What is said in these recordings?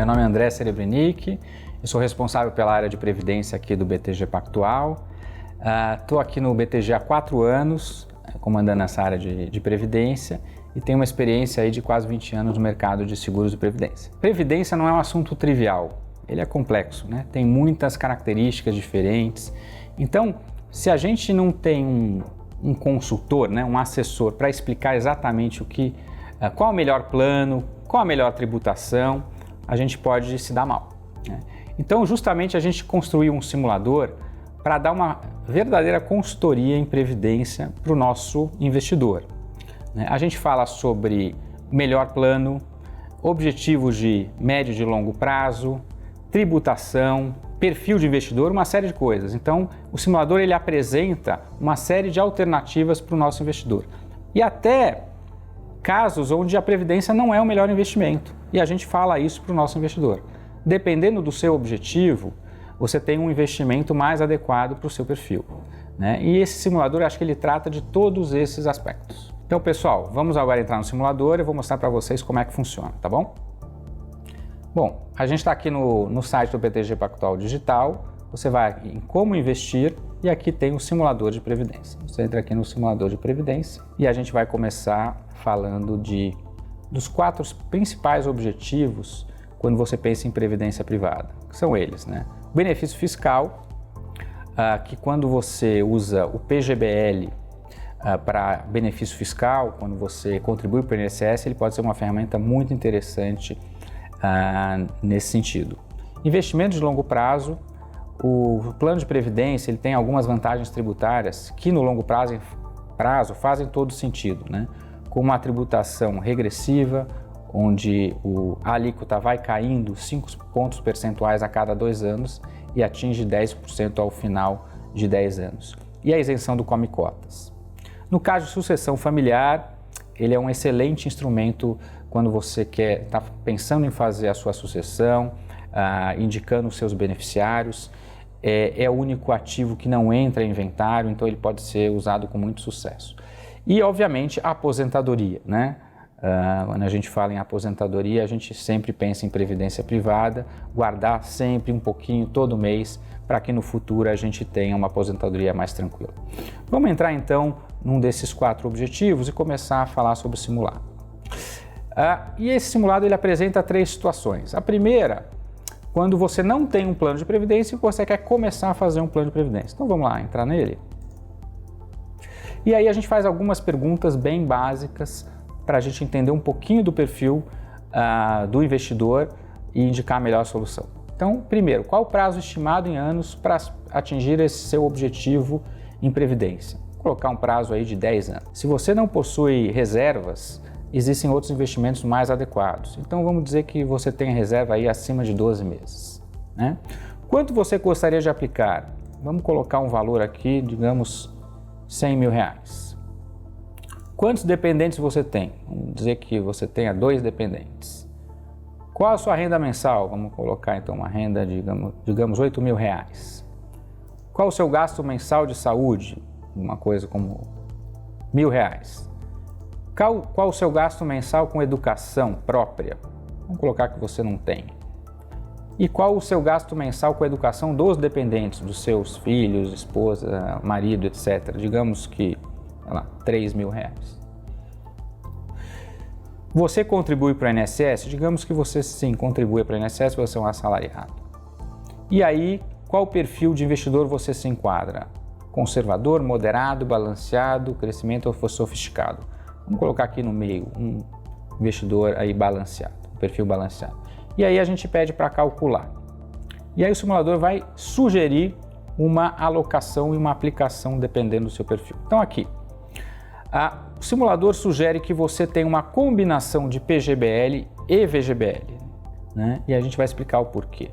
nome é André Serebrinic, eu sou responsável pela área de previdência aqui do BTG Pactual. Estou aqui no BTG há 4 anos, comandando essa área de previdência e tenho uma experiência aí de quase 20 anos no mercado de seguros de previdência. Previdência não é um assunto trivial, ele é complexo, né? Tem muitas características diferentes. Então, se a gente não tem um consultor, né, um assessor para explicar exatamente qual o melhor plano, qual a melhor tributação, a gente pode se dar mal, né? Então, justamente a gente construiu um simulador para dar uma verdadeira consultoria em previdência para o nosso investidor, né? A gente fala sobre o melhor plano, objetivos de médio e de longo prazo, tributação, perfil de investidor, uma série de coisas. Então, o simulador ele apresenta uma série de alternativas para o nosso investidor. E até casos onde a previdência não é o melhor investimento. E a gente fala isso para o nosso investidor. Dependendo do seu objetivo, você tem um investimento mais adequado para o seu perfil, né? E esse simulador, eu acho que ele trata de todos esses aspectos. Então, pessoal, vamos agora entrar no simulador e eu vou mostrar para vocês como é que funciona, tá bom? Bom, a gente está aqui no site do BTG Pactual Digital, você vai em como investir e aqui tem o simulador de previdência. Você entra aqui no simulador de previdência e a gente vai começar falando dos 4 principais objetivos quando você pensa em previdência privada, que são eles, né? O benefício fiscal, que quando você usa o PGBL para benefício fiscal, quando você contribui para o INSS, ele pode ser uma ferramenta muito interessante nesse sentido. Investimentos de longo prazo, o plano de previdência ele tem algumas vantagens tributárias que no longo prazo fazem todo sentido, né? Como a tributação regressiva, onde a alíquota vai caindo 5 pontos percentuais a cada 2 anos e atinge 10% ao final de 10 anos. E a isenção do come-cotas. No caso de sucessão familiar, ele é um excelente instrumento quando você está pensando em fazer a sua sucessão, indicando os seus beneficiários. É o único ativo que não entra em inventário, então ele pode ser usado com muito sucesso. E, obviamente, a aposentadoria, né? Quando a gente fala em aposentadoria, a gente sempre pensa em previdência privada, guardar sempre um pouquinho todo mês para que no futuro a gente tenha uma aposentadoria mais tranquila. Vamos entrar então num desses 4 objetivos e começar a falar sobre o simulado. E esse simulado ele apresenta 3 situações. A primeira, quando você não tem um plano de previdência e você quer começar a fazer um plano de previdência. Então vamos lá, entrar nele. E aí a gente faz algumas perguntas bem básicas para a gente entender um pouquinho do perfil do investidor e indicar a melhor solução. Então, primeiro, qual o prazo estimado em anos para atingir esse seu objetivo em previdência? Vou colocar um prazo aí de 10 anos. Se você não possui reservas, existem outros investimentos mais adequados. Então, vamos dizer que você tem reserva aí acima de 12 meses, né? Quanto você gostaria de aplicar? Vamos colocar um valor aqui, digamos, R$100 mil. Quantos dependentes você tem? Vamos dizer que você tenha 2 dependentes. Qual a sua renda mensal? Vamos colocar então uma renda, digamos R$8 mil. Qual o seu gasto mensal de saúde? Uma coisa como R$1.000. Qual o seu gasto mensal com educação própria? Vamos colocar que você não tem. E qual o seu gasto mensal com a educação dos dependentes, dos seus filhos, esposa, marido, etc. Digamos que, sei lá, R$3 mil. Você contribui para o INSS? Digamos que você sim contribui para o INSS, você é um assalariado. E aí, qual perfil de investidor você se enquadra? Conservador, moderado, balanceado, crescimento ou sofisticado? Vamos colocar aqui no meio um investidor aí balanceado, um perfil balanceado. E aí a gente pede para calcular. E aí o simulador vai sugerir uma alocação e uma aplicação dependendo do seu perfil. Então aqui, o simulador sugere que você tenha uma combinação de PGBL e VGBL, né? E a gente vai explicar o porquê.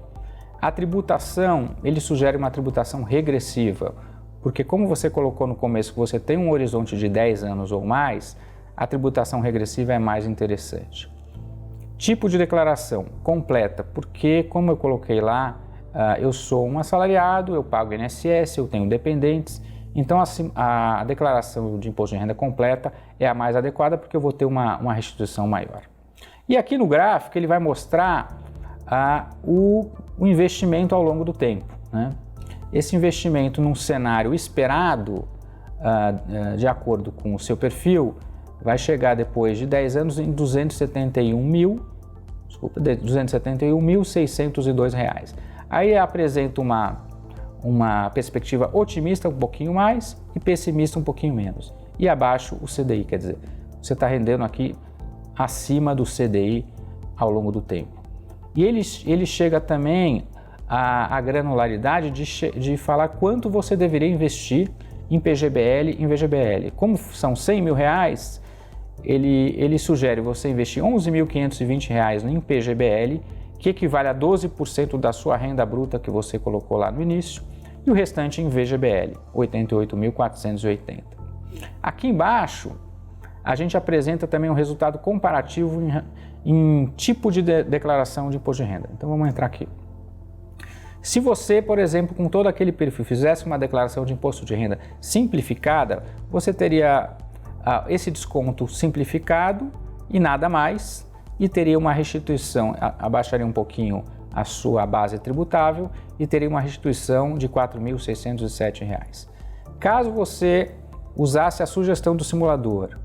A tributação, ele sugere uma tributação regressiva, porque como você colocou no começo que você tem um horizonte de 10 anos ou mais, a tributação regressiva é mais interessante. Tipo de declaração completa, porque como eu coloquei lá, eu sou um assalariado, eu pago INSS, eu tenho dependentes, então a declaração de imposto de renda completa é a mais adequada porque eu vou ter uma restituição maior. E aqui no gráfico ele vai mostrar o investimento ao longo do tempo, né? Esse investimento num cenário esperado, de acordo com o seu perfil, vai chegar depois de 10 anos em R$ 271.602. Aí apresenta uma perspectiva otimista um pouquinho mais e pessimista um pouquinho menos. E abaixo o CDI, quer dizer, você está rendendo aqui acima do CDI ao longo do tempo. E ele chega também à granularidade de falar quanto você deveria investir em PGBL e em VGBL. Como são R$100 mil, ele sugere você investir R$ 11.520 em PGBL, que equivale a 12% da sua renda bruta que você colocou lá no início, e o restante em VGBL, R$ 88.480. Aqui embaixo, a gente apresenta também um resultado comparativo em tipo de declaração de imposto de renda. Então vamos entrar aqui. Se você, por exemplo, com todo aquele perfil, fizesse uma declaração de imposto de renda simplificada, você teria esse desconto simplificado e nada mais, e teria uma restituição, abaixaria um pouquinho a sua base tributável e teria uma restituição de R$ 4.607. Caso você usasse a sugestão do simulador,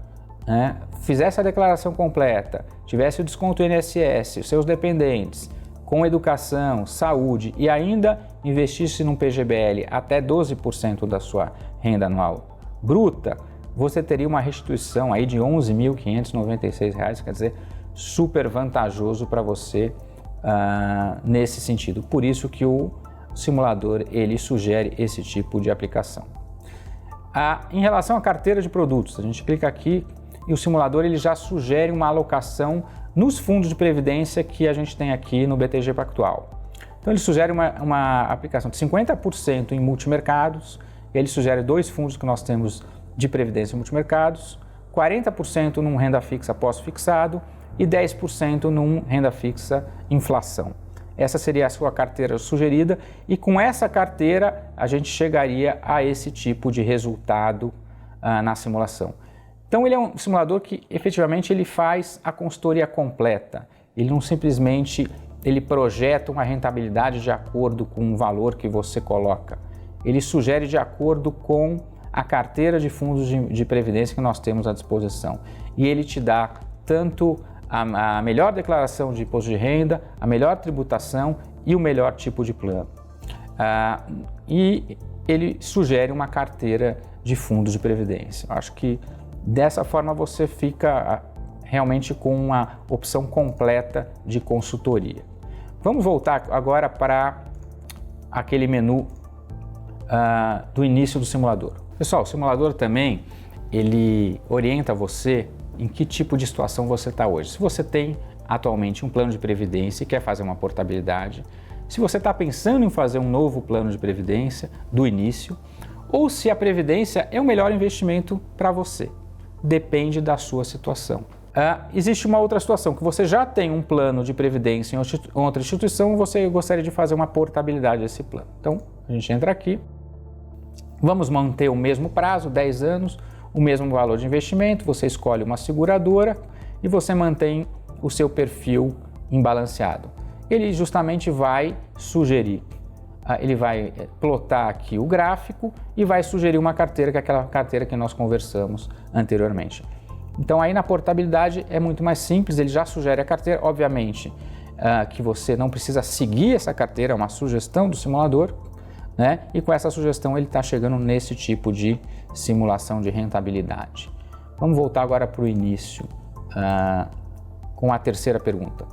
né, fizesse a declaração completa, tivesse o desconto INSS, seus dependentes, com educação, saúde e ainda investisse num PGBL até 12% da sua renda anual bruta, você teria uma restituição aí de R$ 11.596, quer dizer, super vantajoso para você nesse sentido. Por isso que o simulador ele sugere esse tipo de aplicação. Em relação à carteira de produtos, a gente clica aqui e o simulador ele já sugere uma alocação nos fundos de previdência que a gente tem aqui no BTG Pactual. Então ele sugere uma aplicação de 50% em multimercados, ele sugere 2 fundos que nós temos de previdência em multimercados, 40% num renda fixa pós-fixado e 10% num renda fixa inflação. Essa seria a sua carteira sugerida e com essa carteira a gente chegaria a esse tipo de resultado na simulação. Então ele é um simulador que efetivamente ele faz a consultoria completa. Ele não simplesmente projeta uma rentabilidade de acordo com o valor que você coloca. Ele sugere de acordo com a carteira de fundos de previdência que nós temos à disposição. E ele te dá tanto a melhor declaração de imposto de renda, a melhor tributação e o melhor tipo de plano. E ele sugere uma carteira de fundos de previdência. Eu acho que dessa forma você fica realmente com uma opção completa de consultoria. Vamos voltar agora para aquele menu do início do simulador. Pessoal, o simulador também ele orienta você em que tipo de situação você está hoje. Se você tem atualmente um plano de previdência e quer fazer uma portabilidade, se você está pensando em fazer um novo plano de previdência do início, ou se a previdência é o melhor investimento para você. Depende da sua situação. Existe uma outra situação, que você já tem um plano de previdência em outra instituição e você gostaria de fazer uma portabilidade desse plano. Então, a gente entra aqui, vamos manter o mesmo prazo, 10 anos, o mesmo valor de investimento, você escolhe uma seguradora e você mantém o seu perfil imbalanceado. Ele justamente vai sugerir, ele vai plotar aqui o gráfico e vai sugerir uma carteira, que é aquela carteira que nós conversamos anteriormente. Então aí na portabilidade é muito mais simples, ele já sugere a carteira, obviamente que você não precisa seguir essa carteira, é uma sugestão do simulador, né? E com essa sugestão ele está chegando nesse tipo de simulação de rentabilidade. Vamos voltar agora para o início com a terceira pergunta.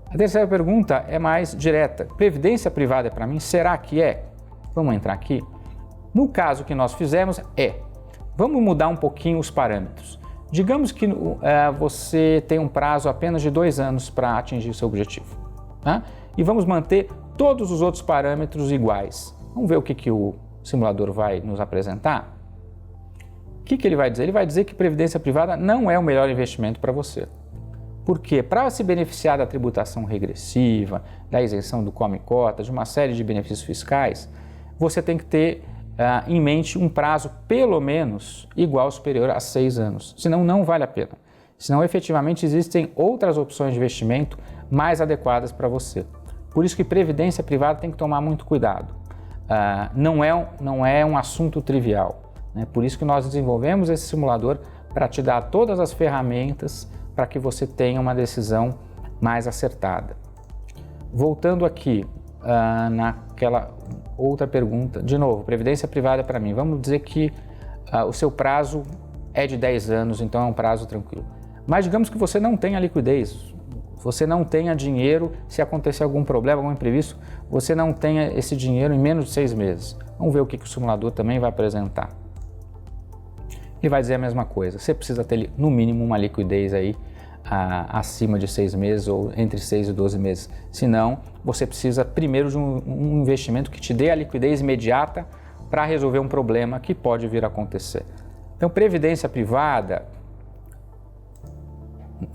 A terceira pergunta é mais direta. Previdência privada é para mim? Será que é? Vamos entrar aqui. No caso que nós fizemos vamos mudar um pouquinho os parâmetros. Digamos que você tem um prazo apenas de 2 anos para atingir o seu objetivo, tá? E vamos manter todos os outros parâmetros iguais. Vamos ver o que o simulador vai nos apresentar? O que ele vai dizer? Ele vai dizer que previdência privada não é o melhor investimento para você. Porque para se beneficiar da tributação regressiva, da isenção do come-cota, de uma série de benefícios fiscais, você tem que ter em mente um prazo pelo menos igual ou superior a 6 anos. Senão não vale a pena. senão efetivamente existem outras opções de investimento mais adequadas para você. Por isso que previdência privada tem que tomar muito cuidado. Não é um assunto trivial, né? Por isso que nós desenvolvemos esse simulador para te dar todas as ferramentas para que você tenha uma decisão mais acertada. Voltando aqui naquela outra pergunta, de novo, previdência privada para mim, vamos dizer que o seu prazo é de 10 anos, então é um prazo tranquilo. Mas digamos que você não tenha liquidez, você não tenha dinheiro, se acontecer algum problema, algum imprevisto, você não tenha esse dinheiro em menos de 6 meses. Vamos ver o que o simulador também vai apresentar. Ele vai dizer a mesma coisa, você precisa ter no mínimo uma liquidez aí acima de 6 meses ou entre 6 e 12 meses. Senão, você precisa primeiro de um investimento que te dê a liquidez imediata para resolver um problema que pode vir a acontecer. Então, previdência privada,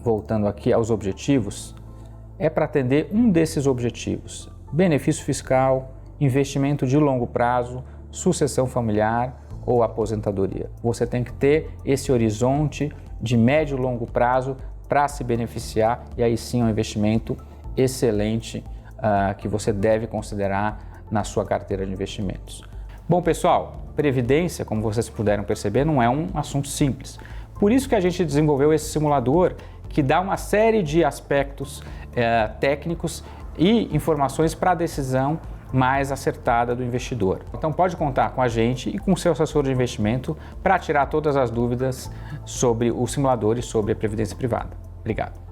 voltando aqui aos objetivos, é para atender um desses objetivos: benefício fiscal, investimento de longo prazo, sucessão familiar ou aposentadoria. Você tem que ter esse horizonte de médio e longo prazo para se beneficiar, e aí sim é um investimento excelente que você deve considerar na sua carteira de investimentos. Bom, pessoal, previdência, como vocês puderam perceber, não é um assunto simples. Por isso que a gente desenvolveu esse simulador que dá uma série de aspectos técnicos e informações para a decisão mais acertada do investidor. Então pode contar com a gente e com o seu assessor de investimento para tirar todas as dúvidas sobre o simulador e sobre a previdência privada. Obrigado.